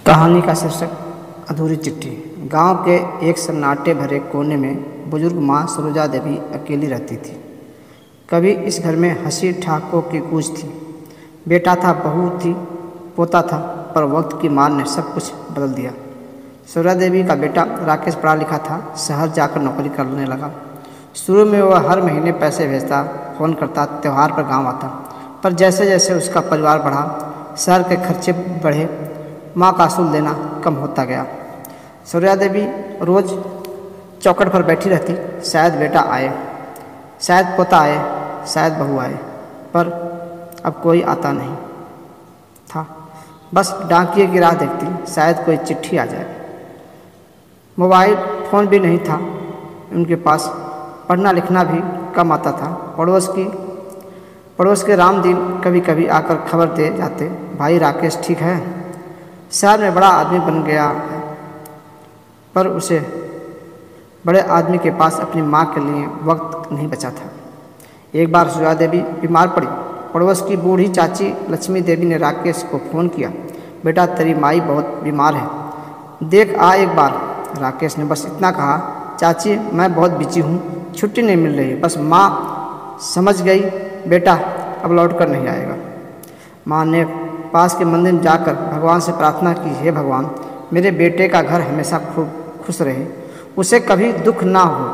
कहानी का शीर्षक अधूरी चिट्ठी। गांव के एक सन्नाटे भरे कोने में बुजुर्ग माँ सरोजा देवी अकेली रहती थी। कभी इस घर में हंसी ठहाकों की गूंज थी। बेटा था, बहू थी, पोता था, पर वक्त की मार ने सब कुछ बदल दिया। सरोजा देवी का बेटा राकेश पढ़ा लिखा था, शहर जाकर नौकरी करने लगा। शुरू में वह हर महीने पैसे भेजता, फ़ोन करता, त्यौहार पर गाँव आता। पर जैसे जैसे उसका परिवार बढ़ा, शहर के खर्चे बढ़े, माँ का असूल देना कम होता गया। सरोजा देवी रोज़ चौखट पर बैठी रहती, शायद बेटा आए, शायद पोता आए, शायद बहू आए, पर अब कोई आता नहीं था। बस डाकिए की राह देखती, शायद कोई चिट्ठी आ जाए। मोबाइल फ़ोन भी नहीं था उनके पास, पढ़ना लिखना भी कम आता था। पड़ोस के रामदीन कभी कभी आकर खबर दे जाते, भाई राकेश ठीक है, शहर में बड़ा आदमी बन गया है। पर उसे बड़े आदमी के पास अपनी माँ के लिए वक्त नहीं बचा था। एक बार सरोजा देवी बीमार पड़ी। पड़ोस की बूढ़ी चाची लक्ष्मी देवी ने राकेश को फ़ोन किया, बेटा तेरी माई बहुत बीमार है, देख आ एक बार। राकेश ने बस इतना कहा, चाची मैं बहुत बिजी हूँ, छुट्टी नहीं मिल रही। बस माँ समझ गई, बेटा अब लौट कर नहीं आएगा। माँ ने पास के मंदिर जाकर भगवान से प्रार्थना की, हे भगवान मेरे बेटे का घर हमेशा खूब खुश रहे, उसे कभी दुख ना हो,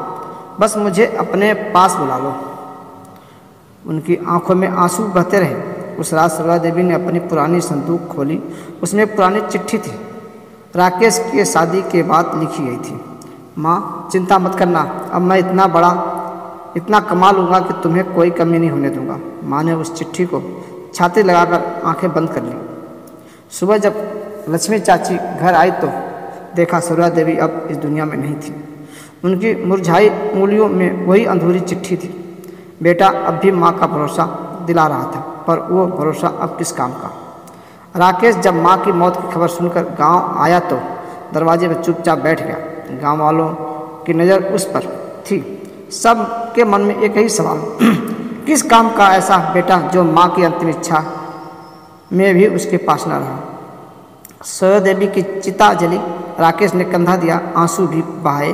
बस मुझे अपने पास बुला लो। उनकी आंखों में आंसू बहते रहे। उस रात सरोजा देवी ने अपनी पुरानी संदूक खोली। उसमें एक पुरानी चिट्ठी थी, राकेश की शादी के बाद लिखी गई थी। माँ चिंता मत करना, अब मैं इतना कमा लूँगा कि तुम्हें कोई कमी नहीं होने दूँगा। माँ ने उस चिट्ठी को छाती लगाकर आंखें बंद कर ली। सुबह जब लक्ष्मी चाची घर आई तो देखा सरोजा देवी अब इस दुनिया में नहीं थी। उनकी मुरझाई उंगलियों में वही अधूरी चिट्ठी थी। बेटा अब भी माँ का भरोसा दिला रहा था, पर वो भरोसा अब किस काम का। राकेश जब माँ की मौत की खबर सुनकर गांव आया तो दरवाजे पर चुपचाप बैठ गया। गांव वालों की नज़र उस पर थी। सब के मन में एक ही सवाल, किस काम का ऐसा बेटा जो माँ की अंतिम इच्छा में भी उसके पास न रहा। सरोजा देवी की चिता जली। राकेश ने कंधा दिया, आंसू भी बहाए,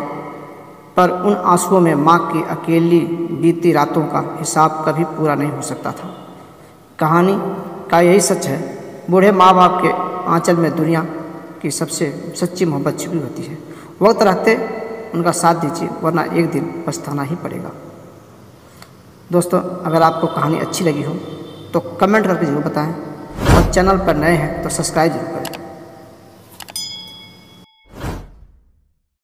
पर उन आंसुओं में माँ की अकेली बीती रातों का हिसाब कभी पूरा नहीं हो सकता था। कहानी का यही सच है, बूढ़े माँ बाप के आंचल में दुनिया की सबसे सच्ची मोहब्बत छुपी होती है। वक्त रहते उनका साथ दीजिए, वरना एक दिन पछताना ही पड़ेगा। दोस्तों, अगर आपको कहानी अच्छी लगी हो तो कमेंट करके ज़रूर बताएं, और चैनल पर नए हैं तो सब्सक्राइब जरूर करें।